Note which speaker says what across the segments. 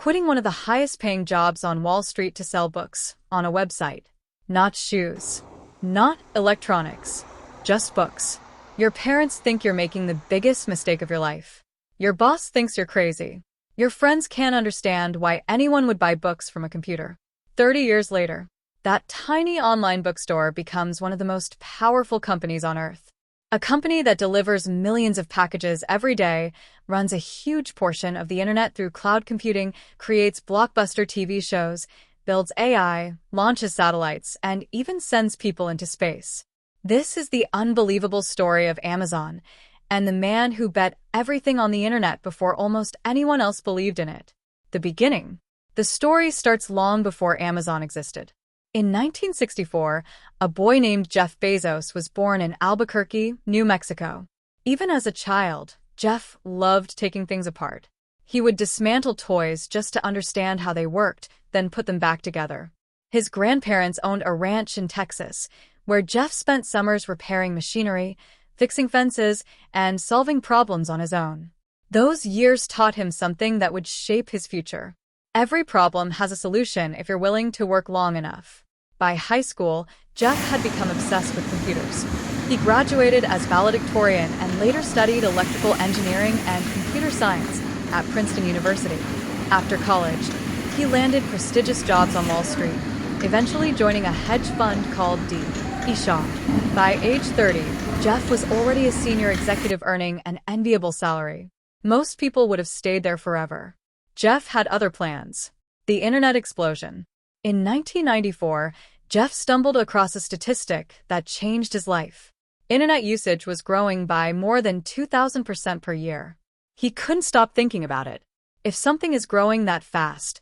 Speaker 1: quitting one of the highest-paying jobs on Wall Street to sell books on a website. Not shoes. Not electronics. Just books. Your parents think you're making the biggest mistake of your life. Your boss thinks you're crazy. Your friends can't understand why anyone would buy books from a computer. 30 years later, that tiny online bookstore becomes one of the most powerful companies on earth. A company that delivers millions of packages every day, runs a huge portion of the internet through cloud computing, creates blockbuster TV shows, builds AI, launches satellites, and even sends people into space. This is the unbelievable story of Amazon, and the man who bet everything on the internet before almost anyone else believed in it. The beginning. The story starts long before Amazon existed. In 1964, a boy named Jeff Bezos was born in Albuquerque, New Mexico. Even as a child, Jeff loved taking things apart. He would dismantle toys just to understand how they worked, then put them back together. His grandparents owned a ranch in Texas, where Jeff spent summers repairing machinery, fixing fences, and solving problems on his own. Those years taught him something that would shape his future. Every problem has a solution if you're willing to work long enough. By high school, Jeff had become obsessed with computers. He graduated as valedictorian and later studied electrical engineering and computer science at Princeton University. After college, he landed prestigious jobs on Wall Street, eventually joining a hedge fund called D.E. Shaw. By age 30, Jeff was already a senior executive earning an enviable salary. Most people would have stayed there forever. Jeff had other plans. The internet explosion. In 1994, Jeff stumbled across a statistic that changed his life. Internet usage was growing by more than 2,000% per year. He couldn't stop thinking about it. If something is growing that fast,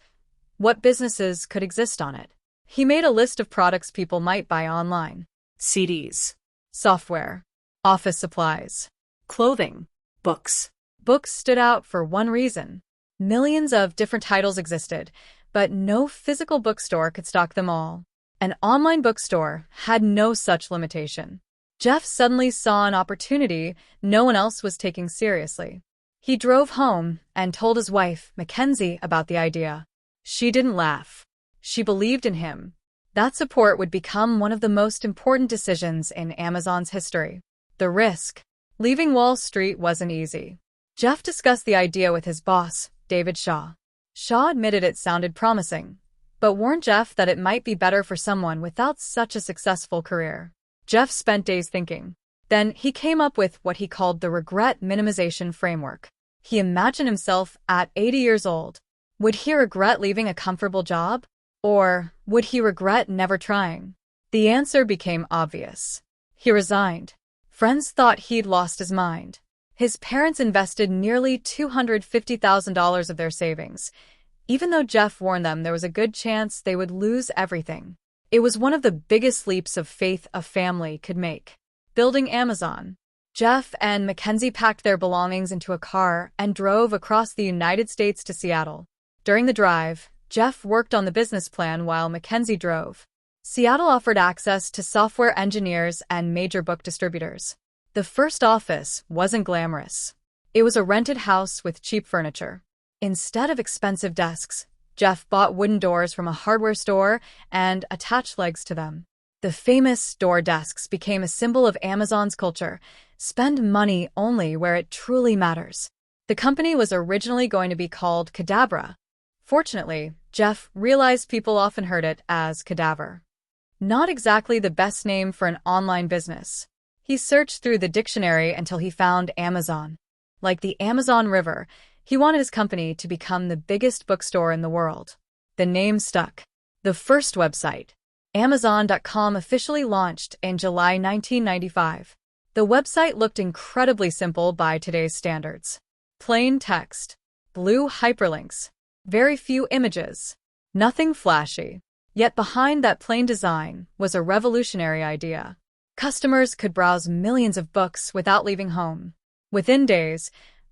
Speaker 1: what businesses could exist on it? He made a list of products people might buy online. CDs, software, office supplies, clothing, books. Books stood out for one reason. Millions of different titles existed, but no physical bookstore could stock them all. An online bookstore had no such limitation. Jeff suddenly saw an opportunity no one else was taking seriously. He drove home and told his wife, Mackenzie, about the idea. She didn't laugh. She believed in him. That support would become one of the most important decisions in Amazon's history. The risk. Leaving Wall Street wasn't easy. Jeff discussed the idea with his boss, David Shaw. Shaw admitted it sounded promising, but warned Jeff that it might be better for someone without such a successful career. Jeff spent days thinking. Then he came up with what he called the regret minimization framework. He imagined himself at 80 years old. Would he regret leaving a comfortable job? Or would he regret never trying? The answer became obvious. He resigned. Friends thought he'd lost his mind. His parents invested nearly $250,000 of their savings, even though Jeff warned them there was a good chance they would lose everything. It was one of the biggest leaps of faith a family could make. Building Amazon. Jeff and Mackenzie packed their belongings into a car and drove across the United States to Seattle. During the drive, Jeff worked on the business plan while Mackenzie drove. Seattle offered access to software engineers and major book distributors. The first office wasn't glamorous. It was a rented house with cheap furniture. Instead of expensive desks, Jeff bought wooden doors from a hardware store and attached legs to them. The famous door desks became a symbol of Amazon's culture. Spend money only where it truly matters. The company was originally going to be called Cadabra. Fortunately, Jeff realized people often heard it as cadaver. Not exactly the best name for an online business. He searched through the dictionary until he found Amazon. Like the Amazon River, he wanted his company to become the biggest bookstore in the world. The name stuck. The first website, Amazon.com, officially launched in July 1995. The website looked incredibly simple by today's standards. Plain text, blue hyperlinks, very few images, nothing flashy. Yet behind that plain design was a revolutionary idea. Customers could browse millions of books without leaving home. Within days,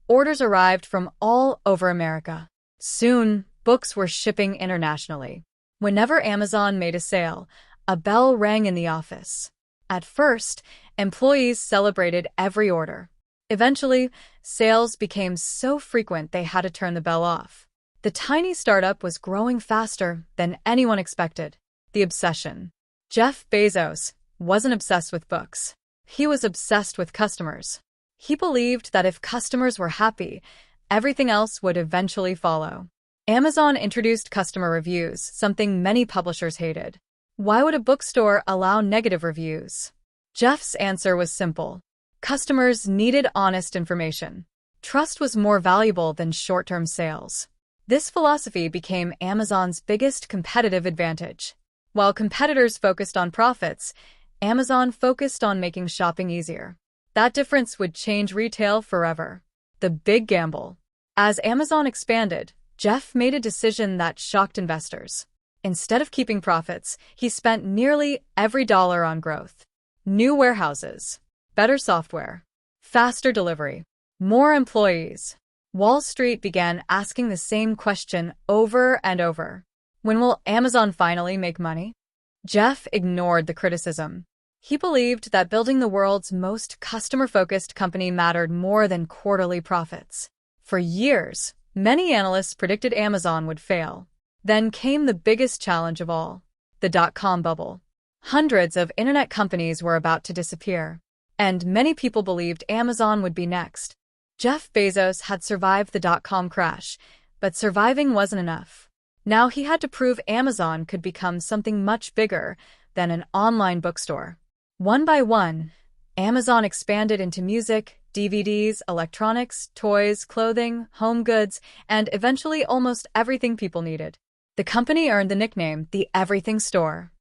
Speaker 1: orders arrived from all over America. Soon, books were shipping internationally. Whenever Amazon made a sale, a bell rang in the office. At first, employees celebrated every order. Eventually, sales became so frequent they had to turn the bell off. The tiny startup was growing faster than anyone expected. The obsession. Jeff Bezos wasn't obsessed with books. He was obsessed with customers. He believed that if customers were happy, everything else would eventually follow. Amazon introduced customer reviews, something many publishers hated. Why would a bookstore allow negative reviews? Jeff's answer was simple. Customers needed honest information. Trust was more valuable than short-term sales. This philosophy became Amazon's biggest competitive advantage. While competitors focused on profits, Amazon focused on making shopping easier. That difference would change retail forever. The big gamble. As Amazon expanded, Jeff made a decision that shocked investors. Instead of keeping profits, he spent nearly every dollar on growth. New warehouses, better software, faster delivery, more employees. Wall Street began asking the same question over and over. When will Amazon finally make money? Jeff ignored the criticism. He believed that building the world's most customer-focused company mattered more than quarterly profits. For years, many analysts predicted Amazon would fail. Then came the biggest challenge of all, the dot-com bubble. Hundreds of internet companies were about to disappear, and many people believed Amazon would be next. Jeff Bezos had survived the dot-com crash, but surviving wasn't enough. Now he had to prove Amazon could become something much bigger than an online bookstore. One by one, Amazon expanded into music, DVDs, electronics, toys, clothing, home goods, and eventually almost everything people needed. The company earned the nickname the Everything Store.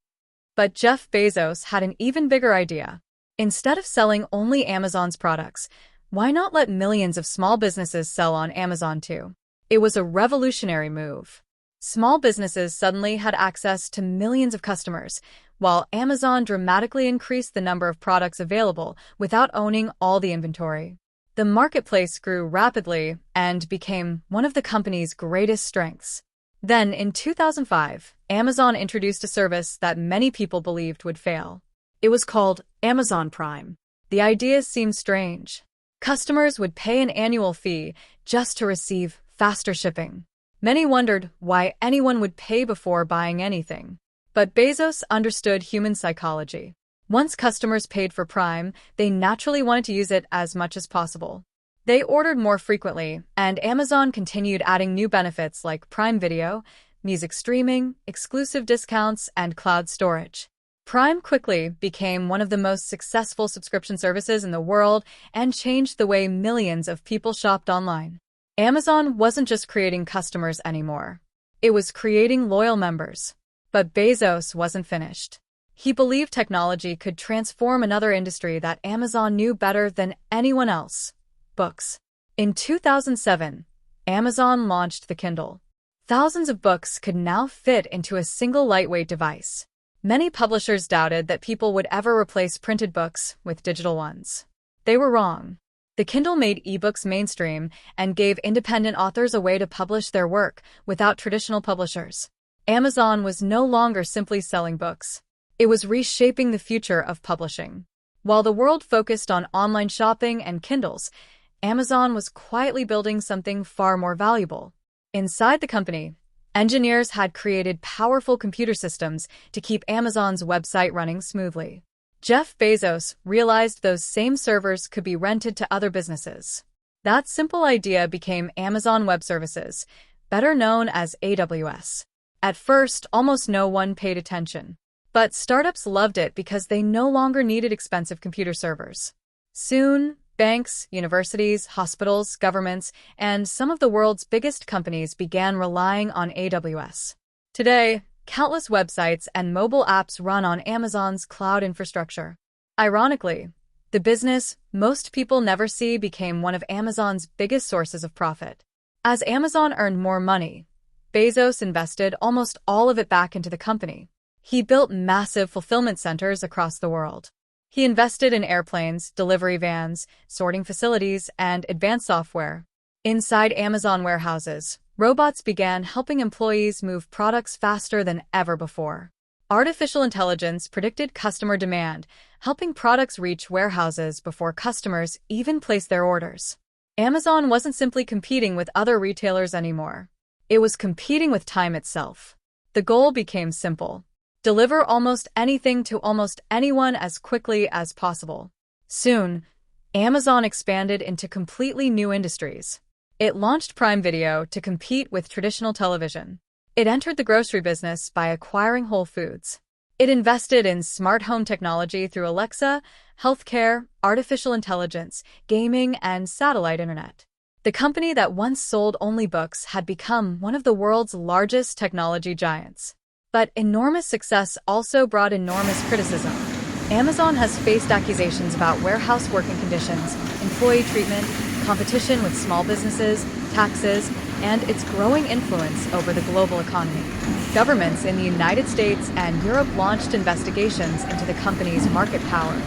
Speaker 1: But Jeff Bezos had an even bigger idea. Instead of selling only Amazon's products, why not let millions of small businesses sell on Amazon too? It was a revolutionary move. Small businesses suddenly had access to millions of customers, while Amazon dramatically increased the number of products available without owning all the inventory. The marketplace grew rapidly and became one of the company's greatest strengths. Then, in 2005, Amazon introduced a service that many people believed would fail. It was called Amazon Prime. The idea seemed strange. Customers would pay an annual fee just to receive faster shipping. Many wondered why anyone would pay before buying anything. But Bezos understood human psychology. Once customers paid for Prime, they naturally wanted to use it as much as possible. They ordered more frequently, and Amazon continued adding new benefits like Prime Video, music streaming, exclusive discounts, and cloud storage. Prime quickly became one of the most successful subscription services in the world and changed the way millions of people shopped online. Amazon wasn't just creating customers anymore. It was creating loyal members. But Bezos wasn't finished. He believed technology could transform another industry that Amazon knew better than anyone else: books. In 2007, Amazon launched the Kindle. Thousands of books could now fit into a single lightweight device. Many publishers doubted that people would ever replace printed books with digital ones. They were wrong. The Kindle made ebooks mainstream and gave independent authors a way to publish their work without traditional publishers. Amazon was no longer simply selling books. It was reshaping the future of publishing. While the world focused on online shopping and Kindles, Amazon was quietly building something far more valuable. Inside the company, engineers had created powerful computer systems to keep Amazon's website running smoothly. Jeff Bezos realized those same servers could be rented to other businesses. That simple idea became Amazon Web Services, better known as AWS. At first, almost no one paid attention. But startups loved it because they no longer needed expensive computer servers. Soon, banks, universities, hospitals, governments, and some of the world's biggest companies began relying on AWS. Today, countless websites and mobile apps run on Amazon's cloud infrastructure. Ironically, the business most people never see became one of Amazon's biggest sources of profit. As Amazon earned more money, Bezos invested almost all of it back into the company. He built massive fulfillment centers across the world. He invested in airplanes, delivery vans, sorting facilities, and advanced software. Inside Amazon warehouses, robots began helping employees move products faster than ever before. Artificial intelligence predicted customer demand, helping products reach warehouses before customers even placed their orders. Amazon wasn't simply competing with other retailers anymore. It was competing with time itself. The goal became simple: deliver almost anything to almost anyone as quickly as possible. Soon, Amazon expanded into completely new industries. It launched Prime Video to compete with traditional television. It entered the grocery business by acquiring Whole Foods. It invested in smart home technology through Alexa, healthcare, artificial intelligence, gaming, and satellite internet. The company that once sold only books had become one of the world's largest technology giants. But enormous success also brought enormous criticism. Amazon has faced accusations about warehouse working conditions, employee treatment, competition with small businesses, taxes, and its growing influence over the global economy. Governments in the United States and Europe launched investigations into the company's market power.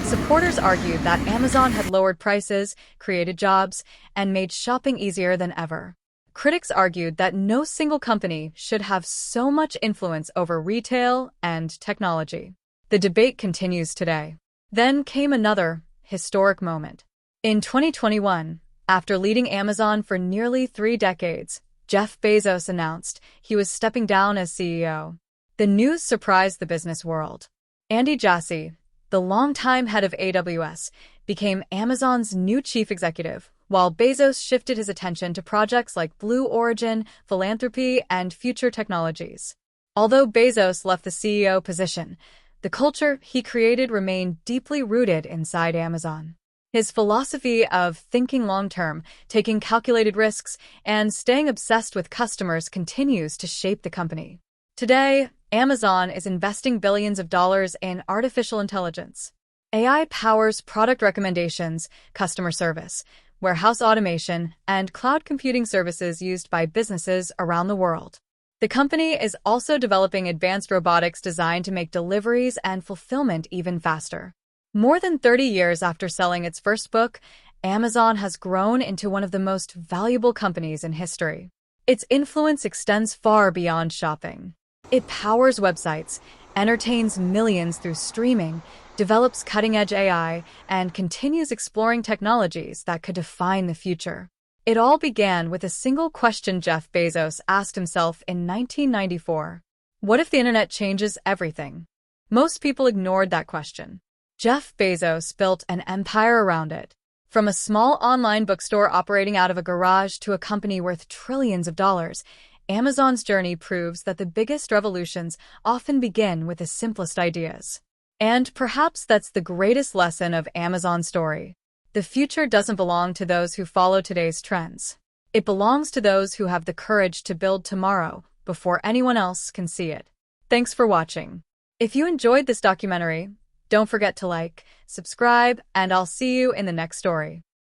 Speaker 1: Supporters argued that Amazon had lowered prices, created jobs, and made shopping easier than ever. Critics argued that no single company should have so much influence over retail and technology. The debate continues today. Then came another historic moment. In 2021, after leading Amazon for nearly 3 decades, Jeff Bezos announced he was stepping down as CEO. The news surprised the business world. Andy Jassy, the longtime head of AWS, became Amazon's new chief executive, while Bezos shifted his attention to projects like Blue Origin, philanthropy, and future technologies. Although Bezos left the CEO position, the culture he created remained deeply rooted inside Amazon. His philosophy of thinking long-term, taking calculated risks, and staying obsessed with customers continues to shape the company. Today, Amazon is investing billions of dollars in artificial intelligence. AI powers product recommendations, customer service, warehouse automation, and cloud computing services used by businesses around the world. The company is also developing advanced robotics designed to make deliveries and fulfillment even faster. More than 30 years after selling its first book, Amazon has grown into one of the most valuable companies in history. Its influence extends far beyond shopping. It powers websites, entertains millions through streaming, develops cutting-edge AI, and continues exploring technologies that could define the future. It all began with a single question Jeff Bezos asked himself in 1994. What if the internet changes everything? Most people ignored that question. Jeff Bezos built an empire around it. From a small online bookstore operating out of a garage to a company worth trillions of dollars, Amazon's journey proves that the biggest revolutions often begin with the simplest ideas. And perhaps that's the greatest lesson of Amazon's story. The future doesn't belong to those who follow today's trends. It belongs to those who have the courage to build tomorrow before anyone else can see it. Thanks for watching. If you enjoyed this documentary, don't forget to like, subscribe, and I'll see you in the next story.